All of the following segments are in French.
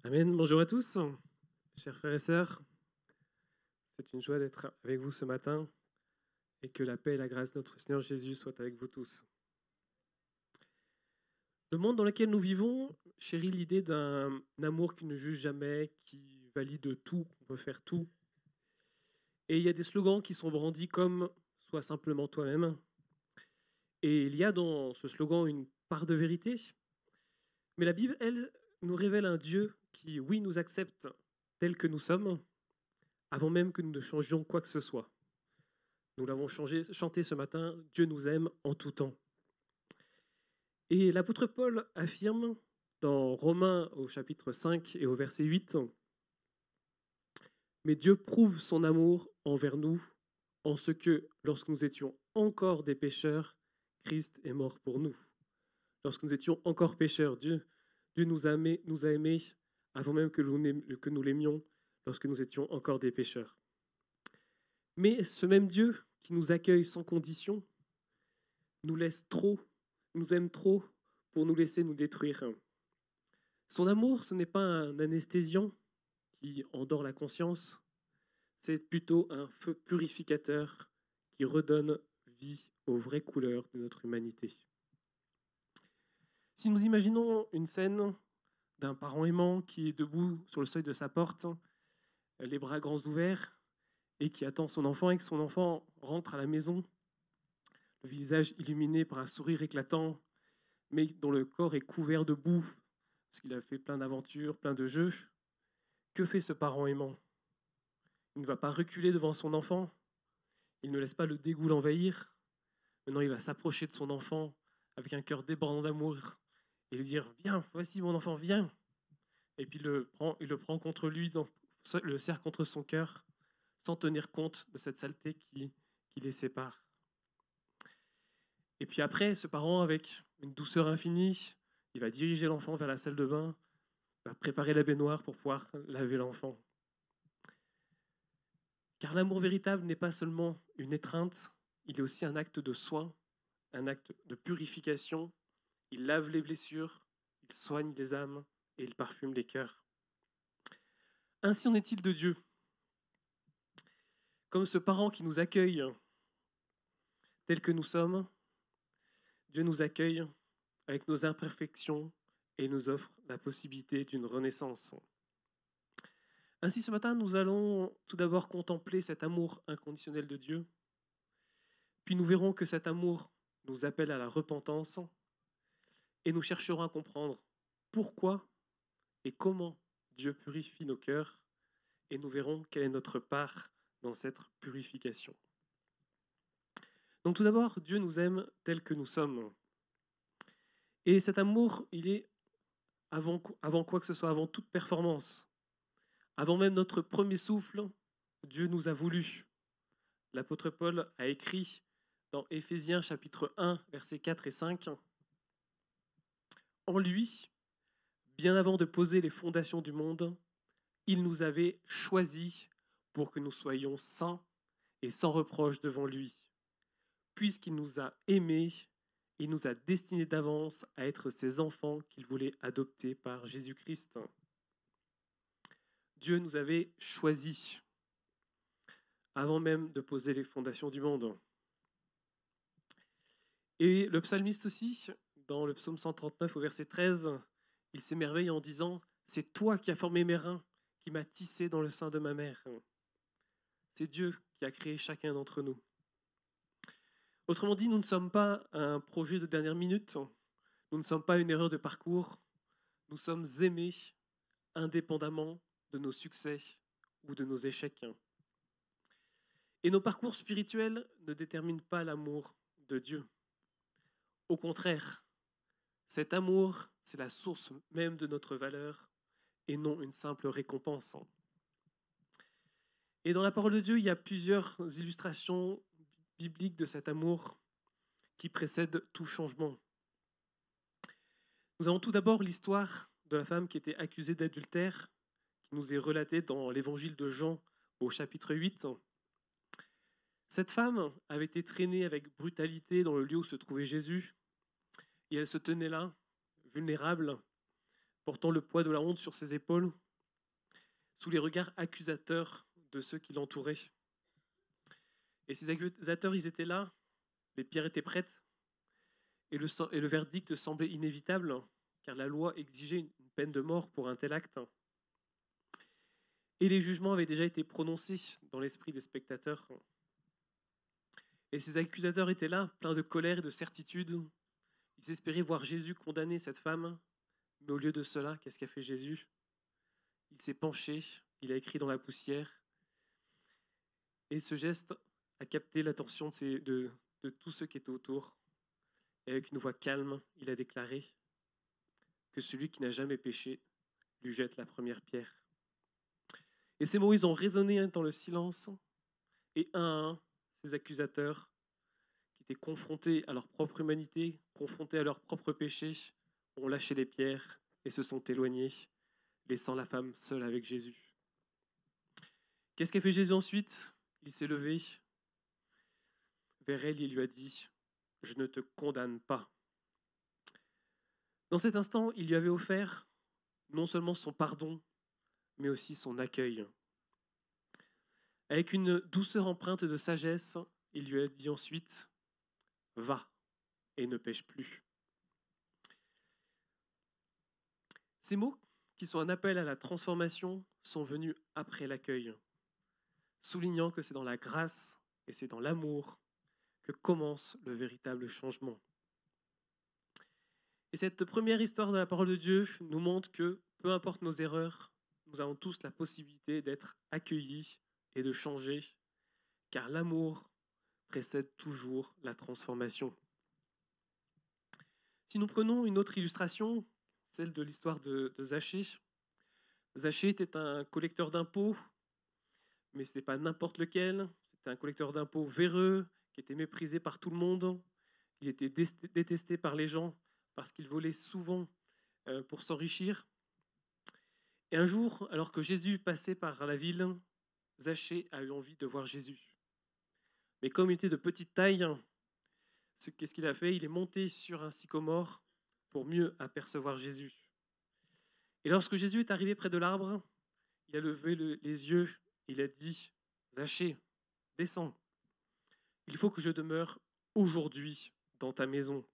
Amen. Bonjour à tous, chers frères et sœurs. C'est une joie d'être avec vous ce matin et que la paix et la grâce de notre Seigneur Jésus soient avec vous tous. Le monde dans lequel nous vivons chérit l'idée d'un amour qui ne juge jamais, qui valide tout, qu'on peut faire tout. Et il y a des slogans qui sont brandis comme « Sois simplement toi-même ». Et il y a dans ce slogan une part de vérité. Mais la Bible, elle, nous révèle un Dieu qui, oui, nous accepte tels que nous sommes, avant même que nous ne changions quoi que ce soit. Nous l'avons chanté ce matin, Dieu nous aime en tout temps. Et l'apôtre Paul affirme dans Romains au chapitre 5 et au verset 8, « Mais Dieu prouve son amour envers nous en ce que, lorsque nous étions encore des pécheurs, Christ est mort pour nous. » Lorsque nous étions encore pécheurs, Dieu nous a aimés avant même que nous l'aimions, lorsque nous étions encore des pécheurs. Mais ce même Dieu qui nous accueille sans condition, nous aime trop pour nous laisser nous détruire. Son amour, ce n'est pas un anesthésiant qui endort la conscience, c'est plutôt un feu purificateur qui redonne vie aux vraies couleurs de notre humanité. Si nous imaginons une scène d'un parent aimant qui est debout sur le seuil de sa porte, les bras grands ouverts, et qui attend son enfant et que son enfant rentre à la maison, le visage illuminé par un sourire éclatant, mais dont le corps est couvert de boue, parce qu'il a fait plein d'aventures, plein de jeux. Que fait ce parent aimant? Il ne va pas reculer devant son enfant, il ne laisse pas le dégoût l'envahir. Maintenant, il va s'approcher de son enfant avec un cœur débordant d'amour et lui dire « Viens, voici mon enfant, viens !» Et puis il le prend contre lui, le serre contre son cœur, sans tenir compte de cette saleté qui les sépare. Et puis après, ce parent, avec une douceur infinie, il va diriger l'enfant vers la salle de bain, va préparer la baignoire pour pouvoir laver l'enfant. Car l'amour véritable n'est pas seulement une étreinte, il est aussi un acte de soin, un acte de purification. Il lave les blessures, il soigne les âmes et il parfume les cœurs. Ainsi en est-il de Dieu. Comme ce parent qui nous accueille tel que nous sommes, Dieu nous accueille avec nos imperfections et nous offre la possibilité d'une renaissance. Ainsi, ce matin, nous allons tout d'abord contempler cet amour inconditionnel de Dieu, puis nous verrons que cet amour nous appelle à la repentance et nous chercherons à comprendre pourquoi et comment Dieu purifie nos cœurs et nous verrons quelle est notre part dans cette purification. Donc tout d'abord, Dieu nous aime tels que nous sommes. Et cet amour, il est avant quoi que ce soit, avant toute performance. Avant même notre premier souffle, Dieu nous a voulu. L'apôtre Paul a écrit dans Éphésiens chapitre 1, versets 4 et 5, « En lui, bien avant de poser les fondations du monde, il nous avait choisis pour que nous soyons saints et sans reproche devant lui. Puisqu'il nous a aimés, il nous a destinés d'avance à être ses enfants qu'il voulait adopter par Jésus-Christ. » Dieu nous avait choisis avant même de poser les fondations du monde. Et le psalmiste aussi, dans le psaume 139 au verset 13, il s'émerveille en disant « C'est toi qui as formé mes reins, qui m'as tissé dans le sein de ma mère. » C'est Dieu qui a créé chacun d'entre nous. Autrement dit, nous ne sommes pas un projet de dernière minute, nous ne sommes pas une erreur de parcours, nous sommes aimés indépendamment de nos succès ou de nos échecs. Et nos parcours spirituels ne déterminent pas l'amour de Dieu. Au contraire, cet amour, c'est la source même de notre valeur et non une simple récompense. Et dans la parole de Dieu, il y a plusieurs illustrations bibliques de cet amour qui précèdent tout changement. Nous avons tout d'abord l'histoire de la femme qui était accusée d'adultère, qui nous est relatée dans l'évangile de Jean au chapitre 8. Cette femme avait été traînée avec brutalité dans le lieu où se trouvait Jésus, et elle se tenait là, vulnérable, portant le poids de la honte sur ses épaules, sous les regards accusateurs de ceux qui l'entouraient. Et ces accusateurs, ils étaient là, les pierres étaient prêtes, et le verdict semblait inévitable, car la loi exigeait une peine de mort pour un tel acte. Et les jugements avaient déjà été prononcés dans l'esprit des spectateurs. Et ces accusateurs étaient là, pleins de colère et de certitude. Ils espéraient voir Jésus condamner cette femme, mais au lieu de cela, qu'est-ce qu'a fait Jésus? Il s'est penché, il a écrit dans la poussière, et ce geste a capté l'attention de tous ceux qui étaient autour. Et avec une voix calme, il a déclaré que celui qui n'a jamais péché lui jette la première pierre. Et ces mots, ils ont résonné dans le silence, et un à un, ces accusateurs qui étaient confrontés à leur propre humanité, confrontés à leur propre péché, ont lâché les pierres et se sont éloignés, laissant la femme seule avec Jésus. Qu'est-ce qu'a fait Jésus ensuite? Il s'est levé vers elle et lui a dit « Je ne te condamne pas ». Dans cet instant, il lui avait offert non seulement son pardon, mais aussi son accueil. Avec une douceur empreinte de sagesse, il lui a dit ensuite « Va et ne pêche plus ». Ces mots, qui sont un appel à la transformation, sont venus après l'accueil, soulignant que c'est dans la grâce et c'est dans l'amour que commence le véritable changement. Et cette première histoire de la parole de Dieu nous montre que, peu importe nos erreurs, nous avons tous la possibilité d'être accueillis et de changer, car l'amour précède toujours la transformation. Si nous prenons une autre illustration, celle de l'histoire de Zachée. Zachée était un collecteur d'impôts, mais ce n'était pas n'importe lequel. C'était un collecteur d'impôts véreux, qui était méprisé par tout le monde. Il était détesté par les gens parce qu'il volait souvent pour s'enrichir. Et un jour, alors que Jésus passait par la ville, Zachée a eu envie de voir Jésus. Mais comme il était de petite taille, qu'est-ce qu'il a fait? Il est monté sur un sycomore pour mieux apercevoir Jésus. Et lorsque Jésus est arrivé près de l'arbre, il a levé les yeux, il a dit « Zachée, descends, il faut que je demeure aujourd'hui dans ta maison. »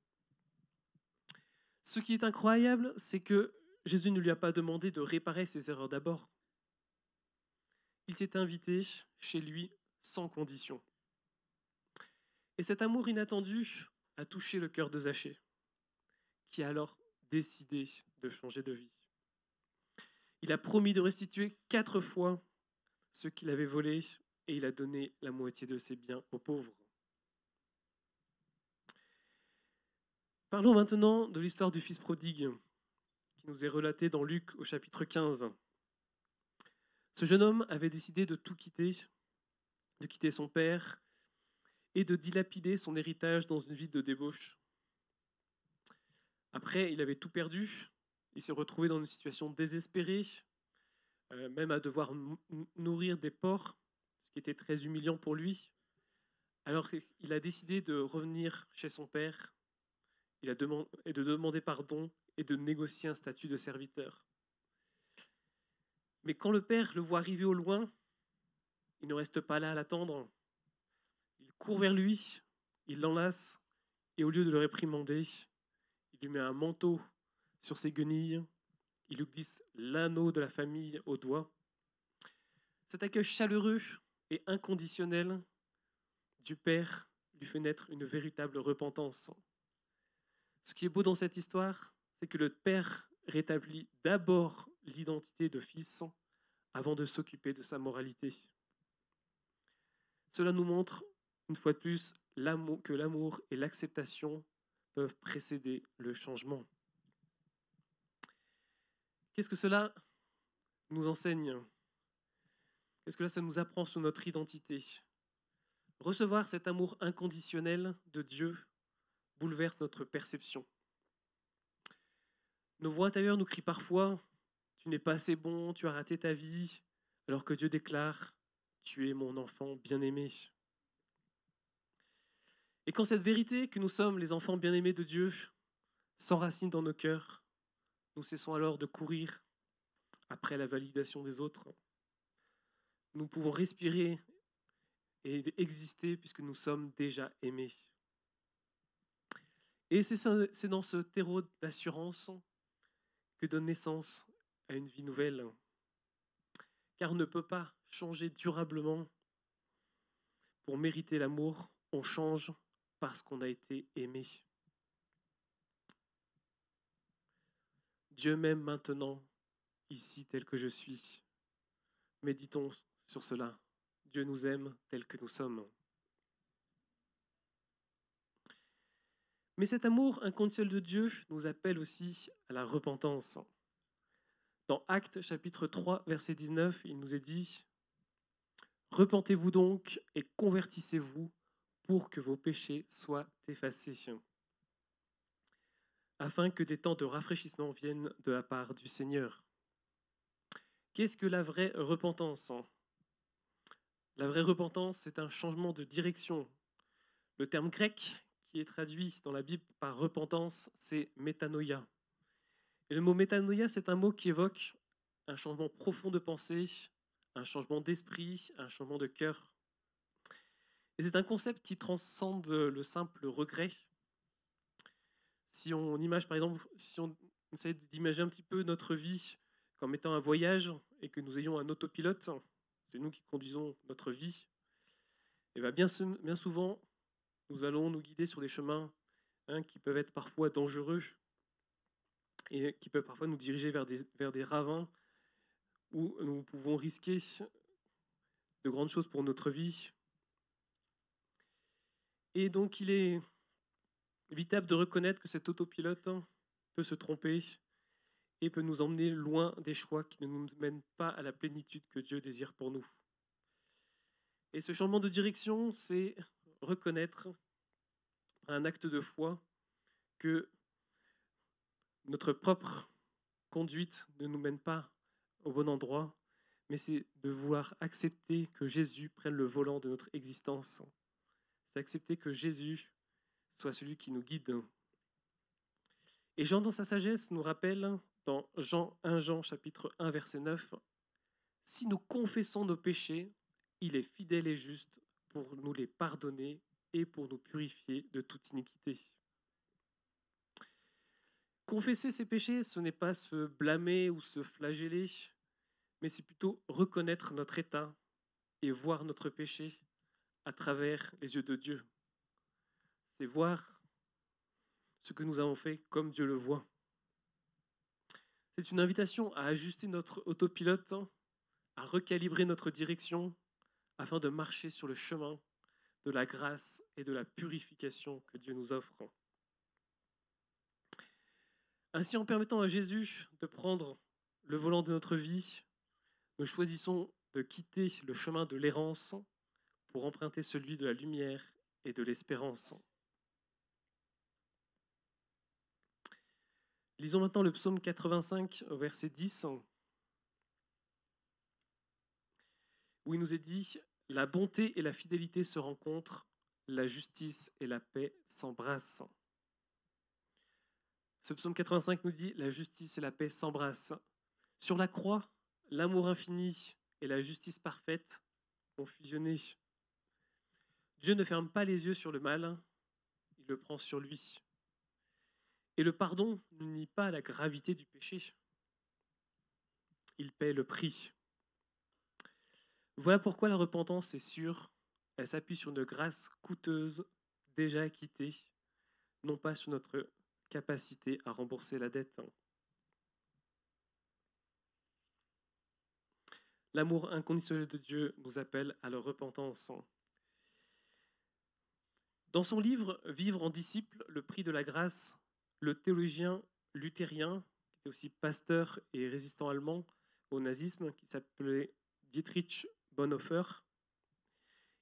Ce qui est incroyable, c'est que Jésus ne lui a pas demandé de réparer ses erreurs d'abord. Il s'est invité chez lui sans condition. Et cet amour inattendu a touché le cœur de Zachée, qui a alors décidé de changer de vie. Il a promis de restituer 4 fois ce qu'il avait volé et il a donné la moitié de ses biens aux pauvres. Parlons maintenant de l'histoire du fils prodigue qui nous est relatée dans Luc au chapitre 15. Ce jeune homme avait décidé de tout quitter, de quitter son père et de dilapider son héritage dans une vie de débauche. Après, il avait tout perdu, il s'est retrouvé dans une situation désespérée, même à devoir nourrir des porcs, ce qui était très humiliant pour lui. Alors il a décidé de revenir chez son père, et de demander pardon et de négocier un statut de serviteur. Mais quand le père le voit arriver au loin, il ne reste pas là à l'attendre. Il court vers lui, il l'enlace, et au lieu de le réprimander, il lui met un manteau sur ses guenilles, il lui glisse l'anneau de la famille au doigt. Cet accueil chaleureux et inconditionnel du père lui fait naître une véritable repentance. Ce qui est beau dans cette histoire, c'est que le père rétablit d'abord l'identité de fils avant de s'occuper de sa moralité. Cela nous montre, une fois de plus, que l'amour et l'acceptation peuvent précéder le changement. Qu'est-ce que cela nous enseigne? Qu'est-ce que ça nous apprend sur notre identité? Recevoir cet amour inconditionnel de Dieu bouleverse notre perception. Nos voix intérieures nous crient parfois « Tu n'es pas assez bon, tu as raté ta vie », alors que Dieu déclare « Tu es mon enfant bien-aimé ». Et quand cette vérité que nous sommes les enfants bien-aimés de Dieu s'enracine dans nos cœurs, Nous cessons alors de courir après la validation des autres. Nous pouvons respirer et exister puisque nous sommes déjà aimés. Et c'est dans ce terreau d'assurance que donne naissance à une vie nouvelle. Car on ne peut pas changer durablement pour mériter l'amour, on change parce qu'on a été aimé. Dieu m'aime maintenant, ici tel que je suis. Méditons sur cela. Dieu nous aime tel que nous sommes. Mais cet amour inconditionnel de Dieu nous appelle aussi à la repentance. Dans Actes chapitre 3, verset 19, il nous est dit « Repentez-vous donc et convertissez-vous pour que vos péchés soient effacés, afin que des temps de rafraîchissement viennent de la part du Seigneur. » Qu'est-ce que la vraie repentance? La vraie repentance, c'est un changement de direction. Le terme grec qui est traduit dans la Bible par repentance, c'est métanoïa. Et le mot métanoïa, c'est un mot qui évoque un changement profond de pensée, un changement d'esprit, un changement de cœur. Et c'est un concept qui transcende le simple regret. Si on imagine, par exemple, si on essaie d'imaginer un petit peu notre vie comme étant un voyage et que nous ayons un autopilote, c'est nous qui conduisons notre vie, et bien souvent, nous allons nous guider sur des chemins qui peuvent être parfois dangereux et qui peuvent parfois nous diriger vers des ravins où nous pouvons risquer de grandes choses pour notre vie. Et donc, il est vital de reconnaître que cet autopilote peut se tromper et peut nous emmener loin des choix qui ne nous mènent pas à la plénitude que Dieu désire pour nous. Et ce changement de direction, c'est reconnaître par un acte de foi que notre propre conduite ne nous mène pas au bon endroit, mais c'est de vouloir accepter que Jésus prenne le volant de notre existence. C'est accepter que Jésus soit celui qui nous guide. Et Jean, dans sa sagesse, nous rappelle, dans 1 Jean chapitre 1, verset 9, « Si nous confessons nos péchés, il est fidèle et juste pour nous les pardonner et pour nous purifier de toute iniquité. » Confesser ses péchés, ce n'est pas se blâmer ou se flageller, mais c'est plutôt reconnaître notre état et voir notre péché à travers les yeux de Dieu. C'est voir ce que nous avons fait comme Dieu le voit. C'est une invitation à ajuster notre autopilote, à recalibrer notre direction afin de marcher sur le chemin de la grâce et de la purification que Dieu nous offre. Ainsi, en permettant à Jésus de prendre le volant de notre vie, nous choisissons de quitter le chemin de l'errance pour emprunter celui de la lumière et de l'espérance. Lisons maintenant le psaume 85, verset 10, où il nous est dit « La bonté et la fidélité se rencontrent, la justice et la paix s'embrassent. » Ce psaume 85 nous dit « La justice et la paix s'embrassent. » Sur la croix, l'amour infini et la justice parfaite ont fusionné. Dieu ne ferme pas les yeux sur le mal, il le prend sur lui. Et le pardon ne nie pas la gravité du péché. Il paie le prix. Voilà pourquoi la repentance est sûre. Elle s'appuie sur une grâce coûteuse, déjà acquittée, non pas sur notre capacité à rembourser la dette. L'amour inconditionnel de Dieu nous appelle à la repentance. Dans son livre « Vivre en disciple, le prix de la grâce », le théologien luthérien, qui était aussi pasteur et résistant allemand au nazisme, qui s'appelait Dietrich Bonhoeffer,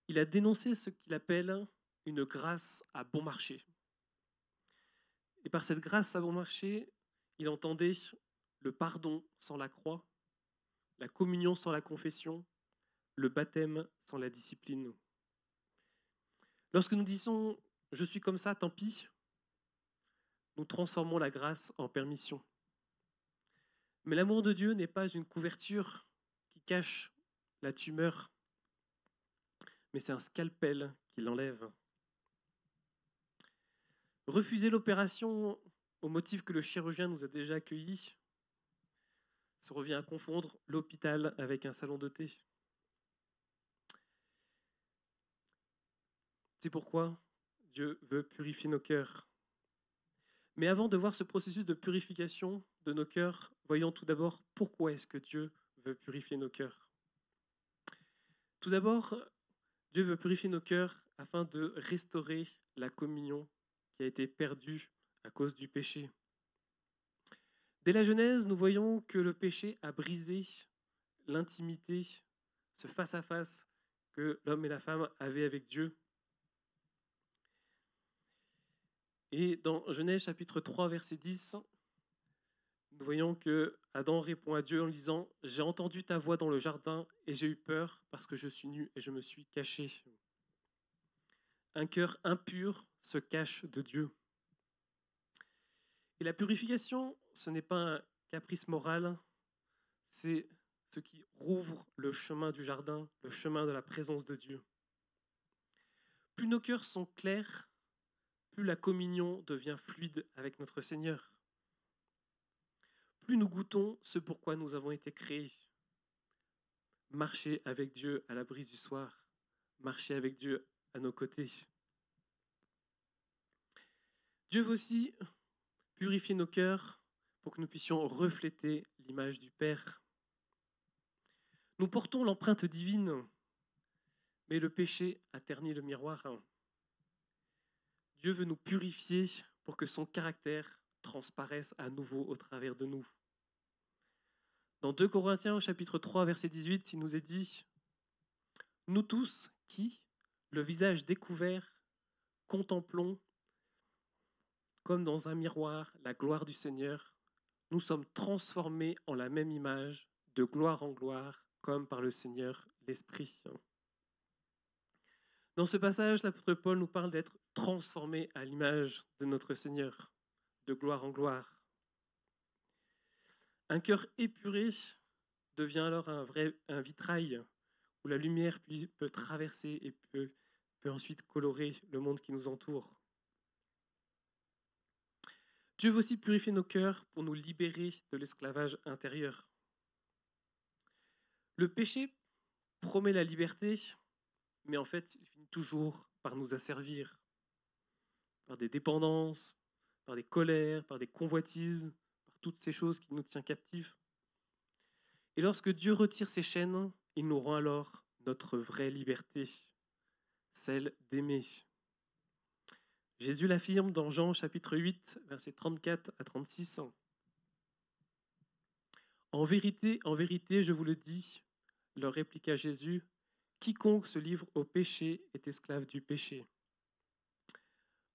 il a dénoncé ce qu'il appelle une grâce à bon marché. Et par cette grâce à bon marché, il entendait le pardon sans la croix, la communion sans la confession, le baptême sans la discipline. Lorsque nous disons « je suis comme ça, tant pis », nous transformons la grâce en permission. Mais l'amour de Dieu n'est pas une couverture qui cache la tumeur, mais c'est un scalpel qui l'enlève. Refuser l'opération au motif que le chirurgien nous a déjà accueillis, ça revient à confondre l'hôpital avec un salon de thé. C'est pourquoi Dieu veut purifier nos cœurs. Mais avant de voir ce processus de purification de nos cœurs, voyons tout d'abord pourquoi est-ce que Dieu veut purifier nos cœurs. Tout d'abord, Dieu veut purifier nos cœurs afin de restaurer la communion qui a été perdue à cause du péché. Dès la Genèse, nous voyons que le péché a brisé l'intimité, ce face-à-face que l'homme et la femme avaient avec Dieu. Et dans Genèse chapitre 3, verset 10, nous voyons que Adam répond à Dieu en lui disant « J'ai entendu ta voix dans le jardin et j'ai eu peur parce que je suis nu et je me suis caché. » Un cœur impur se cache de Dieu. Et la purification, ce n'est pas un caprice moral, c'est ce qui rouvre le chemin du jardin, le chemin de la présence de Dieu. Plus nos cœurs sont clairs, plus la communion devient fluide avec notre Seigneur. Plus nous goûtons ce pourquoi nous avons été créés. Marcher avec Dieu à la brise du soir, marcher avec Dieu à nos côtés. Dieu veut aussi purifier nos cœurs pour que nous puissions refléter l'image du Père. Nous portons l'empreinte divine, mais le péché a terni le miroir. Dieu veut nous purifier pour que son caractère transparaisse à nouveau au travers de nous. Dans 2 Corinthiens, chapitre 3, verset 18, il nous est dit « Nous tous qui, le visage découvert, contemplons comme dans un miroir la gloire du Seigneur, nous sommes transformés en la même image, de gloire en gloire, comme par le Seigneur l'Esprit. » Dans ce passage, l'apôtre Paul nous parle d'être transformé à l'image de notre Seigneur, de gloire en gloire. Un cœur épuré devient alors un vitrail où la lumière peut traverser et peut ensuite colorer le monde qui nous entoure. Dieu veut aussi purifier nos cœurs pour nous libérer de l'esclavage intérieur. Le péché promet la liberté, mais en fait, il finit toujours par nous asservir, par des dépendances, par des colères, par des convoitises, par toutes ces choses qui nous tiennent captifs. Et lorsque Dieu retire ses chaînes, il nous rend alors notre vraie liberté, celle d'aimer. Jésus l'affirme dans Jean chapitre 8, versets 34 à 36. En vérité, je vous le dis, leur répliqua Jésus, quiconque se livre au péché est esclave du péché.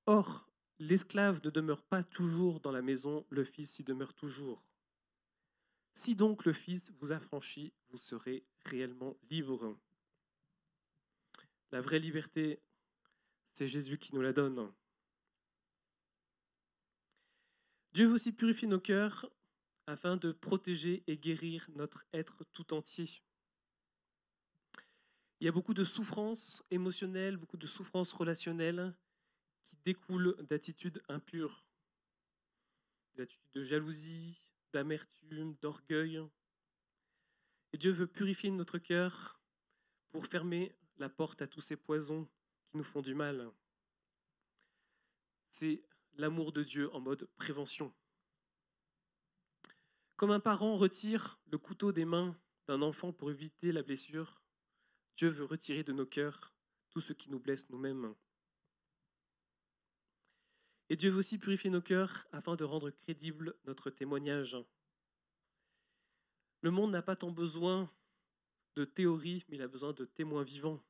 Or, l'esclave ne demeure pas toujours dans la maison, le Fils y demeure toujours. Si donc le Fils vous affranchit, vous serez réellement libre. La vraie liberté, c'est Jésus qui nous la donne. Dieu veut aussi purifier nos cœurs afin de protéger et guérir notre être tout entier. Il y a beaucoup de souffrances émotionnelles, beaucoup de souffrances relationnelles qui découlent d'attitudes impures, des attitudes de jalousie, d'amertume, d'orgueil. Et Dieu veut purifier notre cœur pour fermer la porte à tous ces poisons qui nous font du mal. C'est l'amour de Dieu en mode prévention. Comme un parent retire le couteau des mains d'un enfant pour éviter la blessure, Dieu veut retirer de nos cœurs tout ce qui nous blesse nous-mêmes. Et Dieu veut aussi purifier nos cœurs afin de rendre crédible notre témoignage. Le monde n'a pas tant besoin de théories, mais il a besoin de témoins vivants.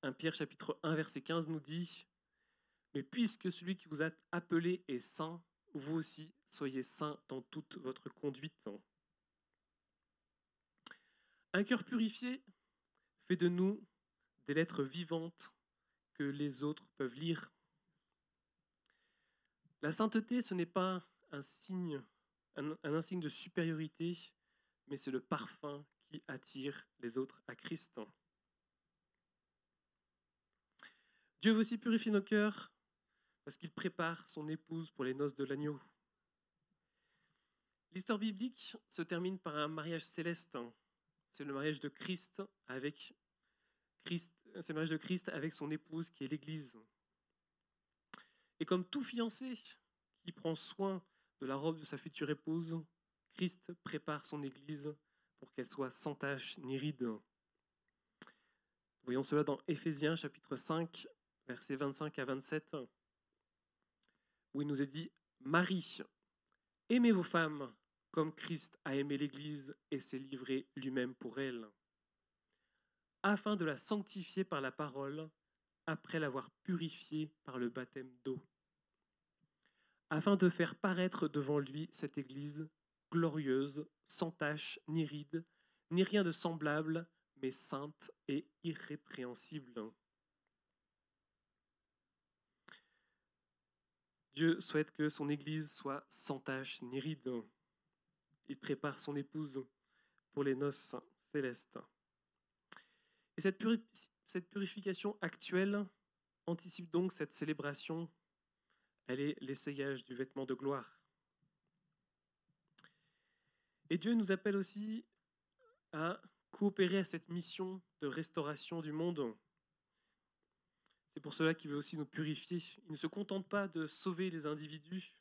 1 Pierre chapitre 1, verset 15 nous dit « Mais puisque celui qui vous a appelé est saint, vous aussi soyez saints dans toute votre conduite. » Un cœur purifié fait de nous des lettres vivantes que les autres peuvent lire. La sainteté, ce n'est pas un signe un insigne de supériorité, mais c'est le parfum qui attire les autres à Christ. Dieu veut aussi purifier nos cœurs parce qu'il prépare son épouse pour les noces de l'agneau. L'histoire biblique se termine par un mariage céleste. C'est le mariage de Christ avec c'est le mariage de Christ avec son épouse qui est l'Église. Et comme tout fiancé qui prend soin de la robe de sa future épouse, Christ prépare son Église pour qu'elle soit sans tache ni ride. Voyons cela dans Éphésiens chapitre 5, versets 25 à 27, où il nous est dit « Marie, aimez vos femmes comme Christ a aimé l'Église et s'est livré lui-même pour elle, afin de la sanctifier par la parole, après l'avoir purifiée par le baptême d'eau, afin de faire paraître devant lui cette Église glorieuse, sans tache, ni ride, ni rien de semblable, mais sainte et irrépréhensible. » Dieu souhaite que son Église soit sans tache ni ride. Il prépare son épouse pour les noces célestes. Et cette purification actuelle anticipe donc cette célébration. Elle est l'essayage du vêtement de gloire. Et Dieu nous appelle aussi à coopérer à cette mission de restauration du monde. C'est pour cela qu'il veut aussi nous purifier. Il ne se contente pas de sauver les individus.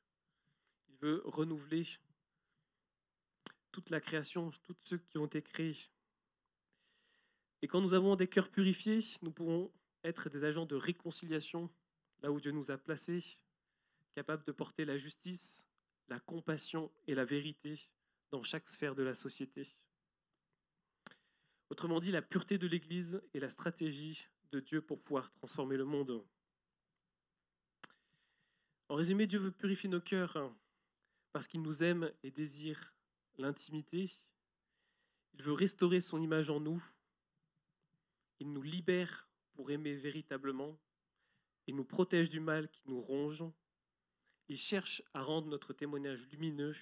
Il veut renouveler toute la création, tous ceux qui ont été créés. Et quand nous avons des cœurs purifiés, nous pourrons être des agents de réconciliation là où Dieu nous a placés, capables de porter la justice, la compassion et la vérité dans chaque sphère de la société. Autrement dit, la pureté de l'Église est la stratégie de Dieu pour pouvoir transformer le monde. En résumé, Dieu veut purifier nos cœurs parce qu'il nous aime et désire l'intimité. Il veut restaurer son image en nous. Il nous libère pour aimer véritablement. Il nous protège du mal qui nous ronge. Il cherche à rendre notre témoignage lumineux.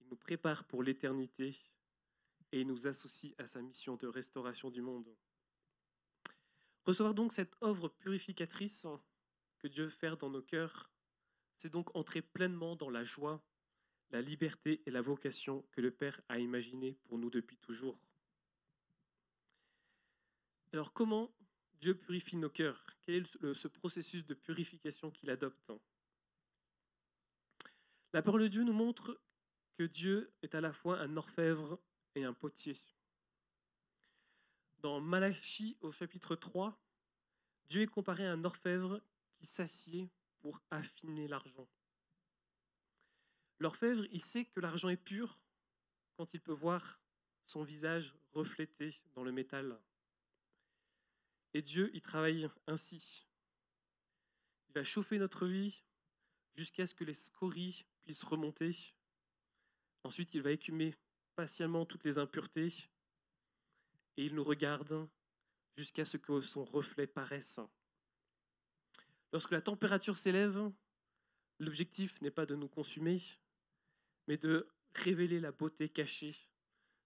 Il nous prépare pour l'éternité et il nous associe à sa mission de restauration du monde. Recevoir donc cette œuvre purificatrice que Dieu veut faire dans nos cœurs, c'est donc entrer pleinement dans la joie, la liberté et la vocation que le Père a imaginées pour nous depuis toujours. Alors comment Dieu purifie nos cœurs? Quel est ce processus de purification qu'il adopte? La parole de Dieu nous montre que Dieu est à la fois un orfèvre et un potier. Dans Malachie au chapitre 3, Dieu est comparé à un orfèvre qui s'assied pour affiner l'argent. L'orfèvre, il sait que l'argent est pur quand il peut voir son visage reflété dans le métal. Et Dieu, il travaille ainsi. Il va chauffer notre vie jusqu'à ce que les scories puissent remonter. Ensuite, il va écumer patiemment toutes les impuretés et il nous regarde jusqu'à ce que son reflet paraisse. Lorsque la température s'élève, l'objectif n'est pas de nous consumer, mais de révéler la beauté cachée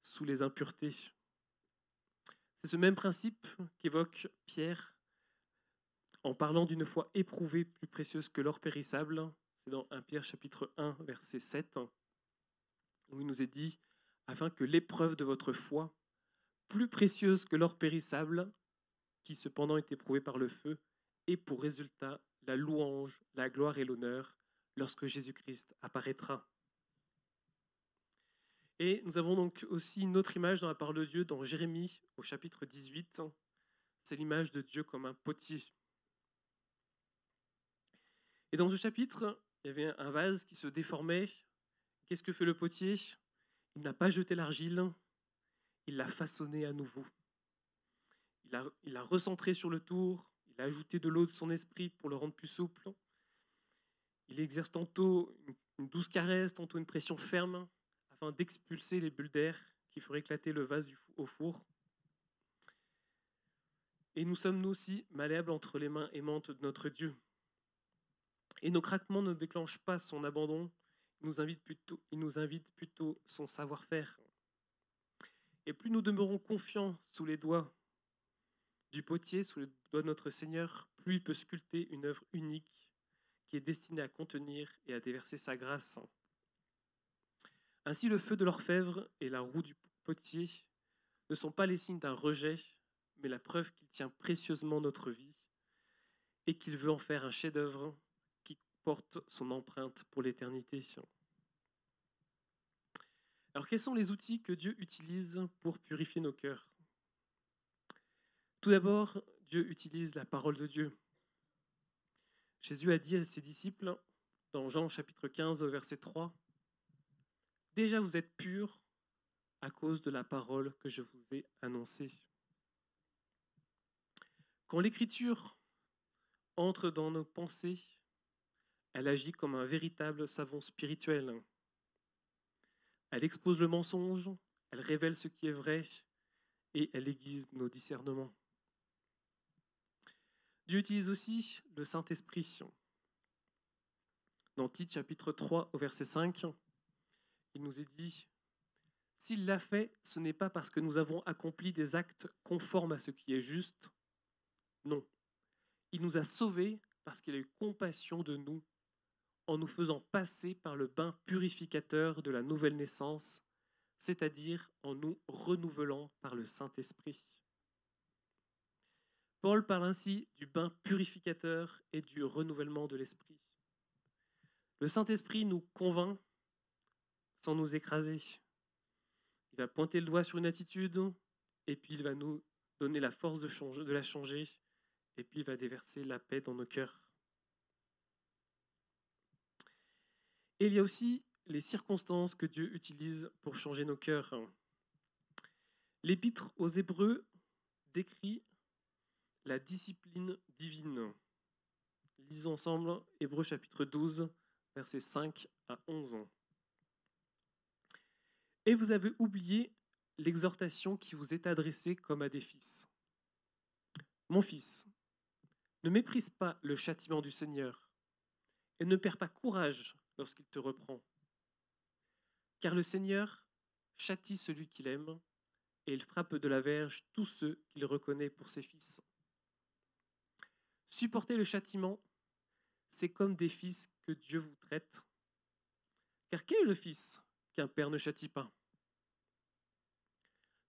sous les impuretés. C'est ce même principe qu'évoque Pierre en parlant d'une foi éprouvée plus précieuse que l'or périssable. C'est dans 1 Pierre chapitre 1, verset 7, où il nous est dit « Afin que l'épreuve de votre foi, plus précieuse que l'or périssable, qui cependant est éprouvé par le feu, ait pour résultat la louange, la gloire et l'honneur lorsque Jésus-Christ apparaîtra. » Et nous avons donc aussi une autre image dans la parole de Dieu, dans Jérémie, au chapitre 18. C'est l'image de Dieu comme un potier. Et dans ce chapitre, il y avait un vase qui se déformait. Qu'est-ce que fait le potier? Il n'a pas jeté l'argile, il l'a façonné à nouveau. Il l'a recentré sur le tour, il a ajouté de l'eau de son esprit pour le rendre plus souple. Il exerce tantôt une douce caresse, tantôt une pression ferme, afin d'expulser les bulles d'air qui feraient éclater le vase au four. Et nous sommes nous aussi malléables entre les mains aimantes de notre Dieu. Et nos craquements ne déclenchent pas son abandon, il nous invite plutôt son savoir-faire. Et plus nous demeurons confiants sous les doigts du potier, sous les doigts de notre Seigneur, plus il peut sculpter une œuvre unique qui est destinée à contenir et à déverser sa grâce. Ainsi, le feu de l'orfèvre et la roue du potier ne sont pas les signes d'un rejet, mais la preuve qu'il tient précieusement notre vie et qu'il veut en faire un chef-d'œuvre qui porte son empreinte pour l'éternité. Alors, quels sont les outils que Dieu utilise pour purifier nos cœurs? Tout d'abord, Dieu utilise la parole de Dieu. Jésus a dit à ses disciples, dans Jean chapitre 15, au verset 3, « Déjà vous êtes purs à cause de la parole que je vous ai annoncée. » Quand l'Écriture entre dans nos pensées, elle agit comme un véritable savon spirituel. Elle expose le mensonge, elle révèle ce qui est vrai et elle aiguise nos discernements. Dieu utilise aussi le Saint-Esprit. Dans Tite chapitre 3 au verset 5, il nous est dit « S'il l'a fait, ce n'est pas parce que nous avons accompli des actes conformes à ce qui est juste. Non, il nous a sauvés parce qu'il a eu compassion de nous en nous faisant passer par le bain purificateur de la nouvelle naissance, c'est-à-dire en nous renouvelant par le Saint-Esprit. » Paul parle ainsi du bain purificateur et du renouvellement de l'esprit. Le Saint-Esprit nous convainc sans nous écraser. Il va pointer le doigt sur une attitude et puis il va nous donner la force de la changer et puis il va déverser la paix dans nos cœurs. Et il y a aussi les circonstances que Dieu utilise pour changer nos cœurs. L'Épître aux Hébreux décrit la discipline divine. Lisons ensemble Hébreux chapitre 12, versets 5 à 11. « Et vous avez oublié l'exhortation qui vous est adressée comme à des fils. Mon fils, ne méprise pas le châtiment du Seigneur et ne perds pas courage lorsqu'il te reprend. Car le Seigneur châtie celui qu'il aime et il frappe de la verge tous ceux qu'il reconnaît pour ses fils. Supporter le châtiment, c'est comme des fils que Dieu vous traite. Car quel est le fils qu'un père ne châtie pas?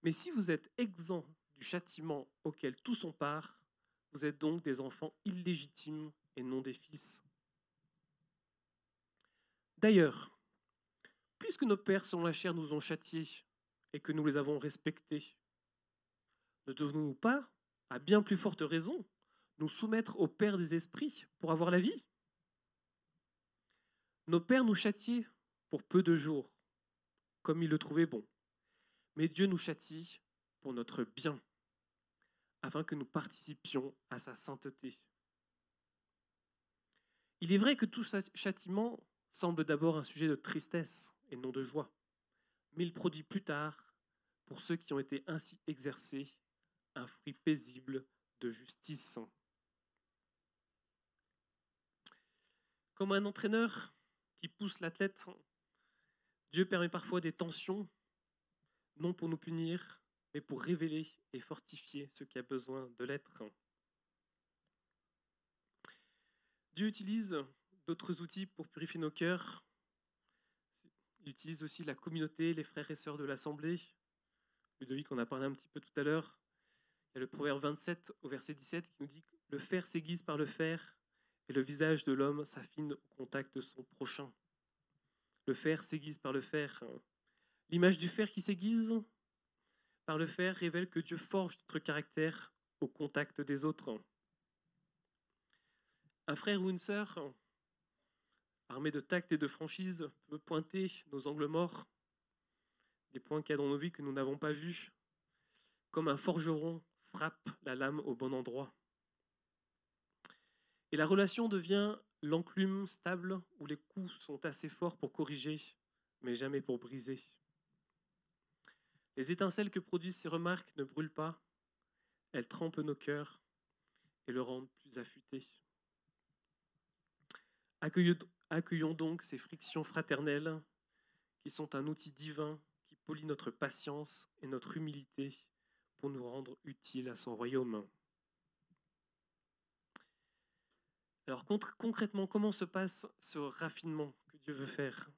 Mais si vous êtes exempt du châtiment auquel tous ont part, vous êtes donc des enfants illégitimes et non des fils. D'ailleurs, puisque nos pères selon la chair nous ont châtiés et que nous les avons respectés, ne devons-nous pas, à bien plus forte raison, nous soumettre au Père des esprits pour avoir la vie? Nos pères nous châtiaient pour peu de jours, comme ils le trouvaient bon. Mais Dieu nous châtie pour notre bien, afin que nous participions à sa sainteté. Il est vrai que tout châtiment semble d'abord un sujet de tristesse et non de joie, mais il produit plus tard, pour ceux qui ont été ainsi exercés, un fruit paisible de justice. Comme un entraîneur qui pousse l'athlète, Dieu permet parfois des tensions, non pour nous punir, mais pour révéler et fortifier ce qui a besoin de l'être. Dieu utilise d'autres outils pour purifier nos cœurs. Il utilise aussi la communauté, les frères et sœurs de l'Assemblée. Ludovic en a parlé un petit peu tout à l'heure. Il y a le Proverbe 27 au verset 17 qui nous dit que le fer s'aiguise par le fer et le visage de l'homme s'affine au contact de son prochain. Le fer s'aiguise par le fer. L'image du fer qui s'aiguise par le fer révèle que Dieu forge notre caractère au contact des autres. Un frère ou une sœur, armé de tact et de franchise, peut pointer nos angles morts, des points qu'il y a dans nos vies que nous n'avons pas vus, comme un forgeron frappe la lame au bon endroit. Et la relation devient l'enclume stable où les coups sont assez forts pour corriger, mais jamais pour briser. Les étincelles que produisent ces remarques ne brûlent pas, elles trempent nos cœurs et le rendent plus affûtés. Accueillons donc ces frictions fraternelles qui sont un outil divin qui polit notre patience et notre humilité pour nous rendre utiles à son royaume. Alors concrètement, comment se passe ce raffinement que Dieu veut faire?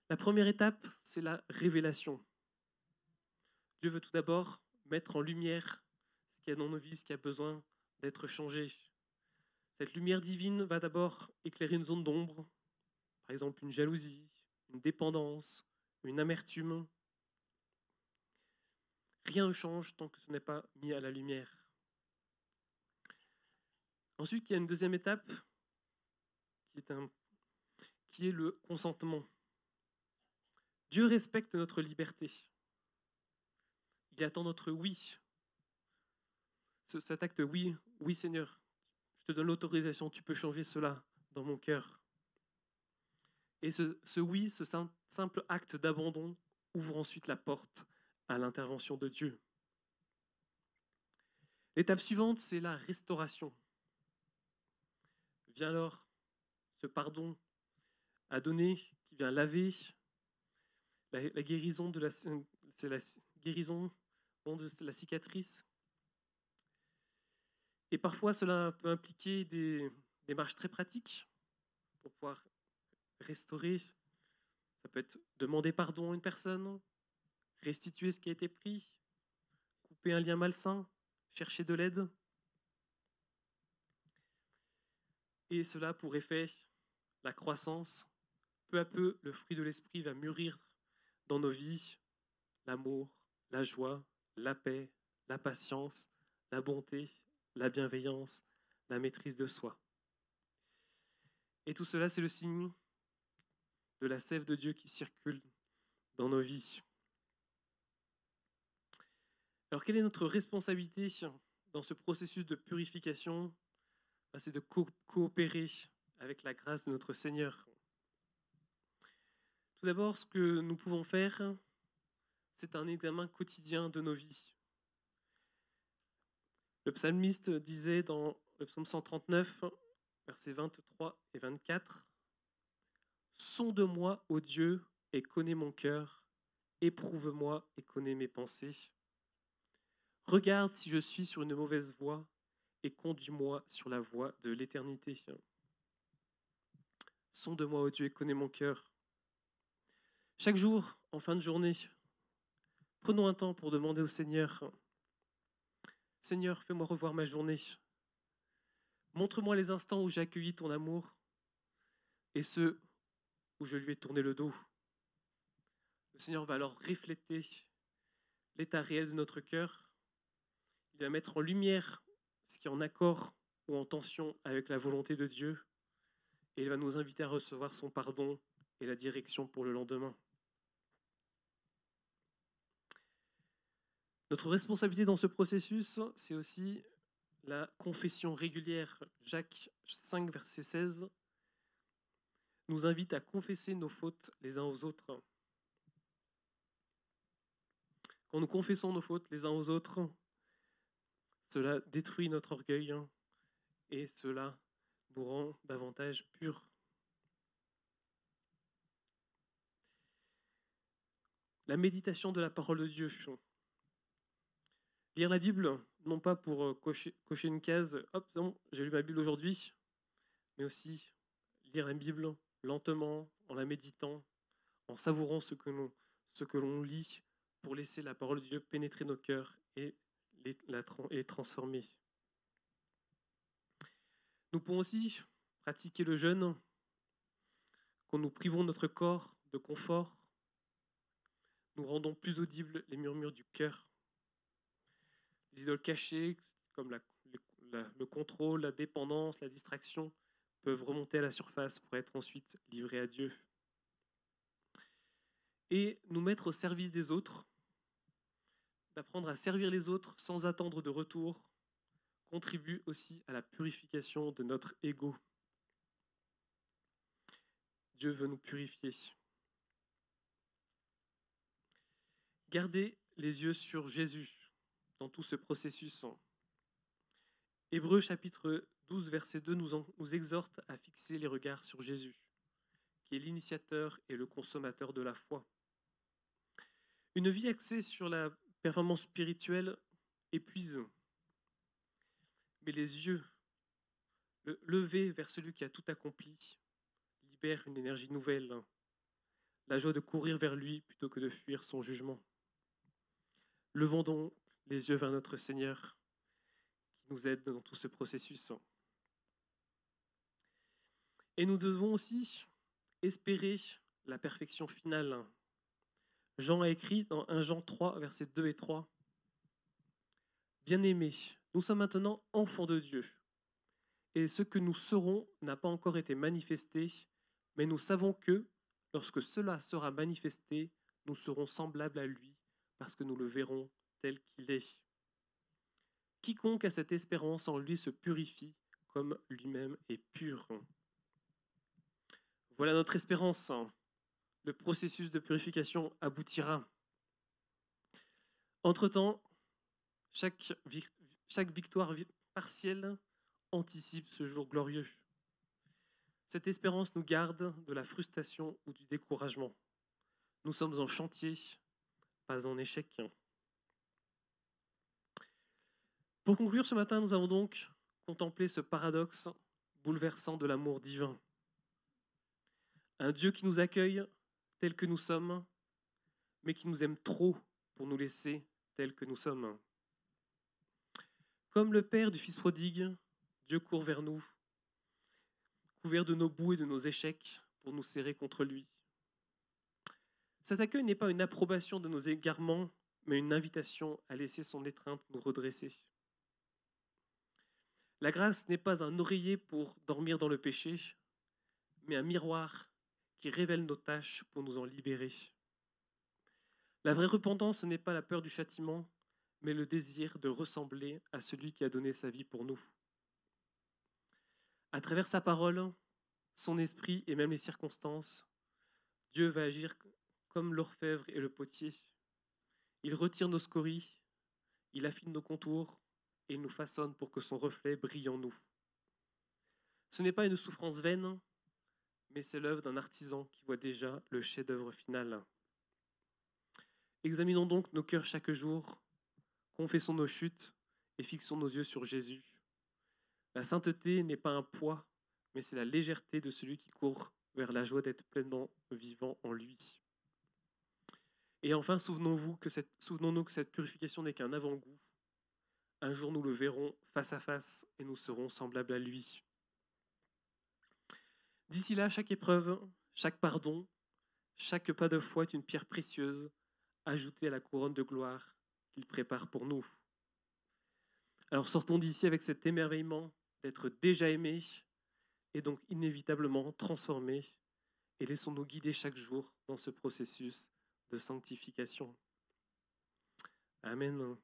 La première étape, c'est la révélation. Dieu veut tout d'abord mettre en lumière ce qu'il y a dans nos vies, ce qui a besoin d'être changé. Cette lumière divine va d'abord éclairer une zone d'ombre, par exemple une jalousie, une dépendance, une amertume. Rien ne change tant que ce n'est pas mis à la lumière. Ensuite, il y a une deuxième étape qui est le consentement. Dieu respecte notre liberté. Il attend notre oui. Cet acte oui, oui Seigneur, je te donne l'autorisation, tu peux changer cela dans mon cœur. Et ce oui, ce simple acte d'abandon ouvre ensuite la porte à l'intervention de Dieu. L'étape suivante, c'est la restauration. Vient alors ce pardon à donner qui vient laver la guérison c'est la guérison de la cicatrice. Et parfois, cela peut impliquer des démarches très pratiques pour pouvoir restaurer. Ça peut être demander pardon à une personne, restituer ce qui a été pris, couper un lien malsain, chercher de l'aide. Et cela a pour effet la croissance. Peu à peu, le fruit de l'esprit va mûrir dans nos vies. L'amour, la joie, la paix, la patience, la bonté, la bienveillance, la maîtrise de soi. Et tout cela, c'est le signe de la sève de Dieu qui circule dans nos vies. Alors, quelle est notre responsabilité dans ce processus de purification? C'est de coopérer avec la grâce de notre Seigneur. Tout d'abord, ce que nous pouvons faire, c'est un examen quotidien de nos vies. Le psalmiste disait dans le psaume 139, versets 23 et 24, « Sonde-moi, ô Dieu, et connais mon cœur, éprouve-moi et connais mes pensées. Regarde si je suis sur une mauvaise voie et conduis-moi sur la voie de l'éternité. » Sonde-moi, ô Dieu, et connais mon cœur. Chaque jour, en fin de journée, prenons un temps pour demander au Seigneur, « Seigneur, fais-moi revoir ma journée. Montre-moi les instants où j'ai accueilli ton amour et ceux où je lui ai tourné le dos. » Le Seigneur va alors refléter l'état réel de notre cœur. Il va mettre en lumière ce qui est en accord ou en tension avec la volonté de Dieu. Et il va nous inviter à recevoir son pardon et la direction pour le lendemain. Notre responsabilité dans ce processus, c'est aussi la confession régulière. Jacques 5, verset 16, nous invite à confesser nos fautes les uns aux autres. Quand nous confessons nos fautes les uns aux autres, cela détruit notre orgueil et cela nous rend davantage purs. La méditation de la parole de Dieu. Lire la Bible, non pas pour cocher une case, hop, non, j'ai lu ma Bible aujourd'hui, mais aussi lire la Bible lentement, en la méditant, en savourant ce que l'on lit, pour laisser la parole de Dieu pénétrer nos cœurs et les transformer. Nous pouvons aussi pratiquer le jeûne quand nous privons notre corps de confort, nous rendons plus audibles les murmures du cœur. Les idoles cachées, comme le contrôle, la dépendance, la distraction, peuvent remonter à la surface pour être ensuite livrés à Dieu. Et nous mettre au service des autres, d'apprendre à servir les autres sans attendre de retour, contribue aussi à la purification de notre ego. Dieu veut nous purifier. Gardez les yeux sur Jésus dans tout ce processus. Hébreux chapitre 12, verset 2 nous exhorte à fixer les regards sur Jésus, qui est l'initiateur et le consommateur de la foi. Une vie axée sur la performance spirituelle épuise, mais les yeux levés vers celui qui a tout accompli libère une énergie nouvelle, la joie de courir vers lui plutôt que de fuir son jugement. Levons donc les yeux vers notre Seigneur qui nous aide dans tout ce processus. Et nous devons aussi espérer la perfection finale. Jean a écrit dans 1 Jean 3, versets 2 et 3, « Bien-aimés, nous sommes maintenant enfants de Dieu, et ce que nous serons n'a pas encore été manifesté, mais nous savons que, lorsque cela sera manifesté, nous serons semblables à lui, parce que nous le verrons tel qu'il est. Quiconque a cette espérance en lui se purifie, comme lui-même est pur. » Voilà notre espérance. Le processus de purification aboutira. Entre-temps, chaque victoire partielle anticipe ce jour glorieux. Cette espérance nous garde de la frustration ou du découragement. Nous sommes en chantier, pas en échec. Pour conclure ce matin, nous avons donc contemplé ce paradoxe bouleversant de l'amour divin. Un Dieu qui nous accueille tel que nous sommes, mais qui nous aime trop pour nous laisser tels que nous sommes. Comme le Père du Fils prodigue, Dieu court vers nous, couvert de nos bouts et de nos échecs, pour nous serrer contre lui. Cet accueil n'est pas une approbation de nos égarements, mais une invitation à laisser son étreinte nous redresser. La grâce n'est pas un oreiller pour dormir dans le péché, mais un miroir qui révèle nos tâches pour nous en libérer. La vraie repentance, ce n'est pas la peur du châtiment, mais le désir de ressembler à celui qui a donné sa vie pour nous. À travers sa parole, son esprit et même les circonstances, Dieu va agir comme l'orfèvre et le potier. Il retire nos scories, il affine nos contours et il nous façonne pour que son reflet brille en nous. Ce n'est pas une souffrance vaine, mais c'est l'œuvre d'un artisan qui voit déjà le chef-d'œuvre final. Examinons donc nos cœurs chaque jour, confessons nos chutes et fixons nos yeux sur Jésus. La sainteté n'est pas un poids, mais c'est la légèreté de celui qui court vers la joie d'être pleinement vivant en lui. Et enfin, souvenons-nous que cette purification n'est qu'un avant-goût. Un jour, nous le verrons face à face et nous serons semblables à lui. D'ici là, chaque épreuve, chaque pardon, chaque pas de foi est une pierre précieuse ajoutée à la couronne de gloire qu'il prépare pour nous. Alors sortons d'ici avec cet émerveillement d'être déjà aimés et donc inévitablement transformés et laissons-nous guider chaque jour dans ce processus de sanctification. Amen.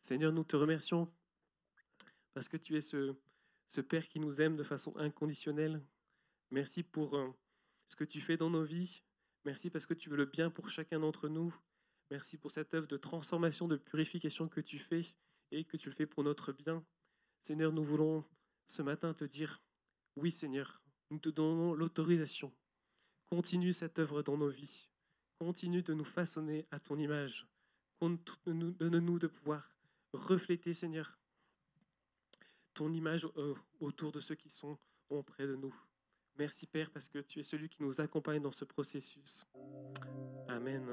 Seigneur, nous te remercions parce que tu es ce Père qui nous aime de façon inconditionnelle. Merci pour ce que tu fais dans nos vies. Merci parce que tu veux le bien pour chacun d'entre nous. Merci pour cette œuvre de transformation, de purification que tu fais et que tu le fais pour notre bien. Seigneur, nous voulons ce matin te dire, oui Seigneur, nous te donnons l'autorisation. Continue cette œuvre dans nos vies. Continue de nous façonner à ton image. Donne-nous de pouvoir refléter, Seigneur, ton image autour de ceux qui sont près de nous. Merci Père parce que tu es celui qui nous accompagne dans ce processus. Amen.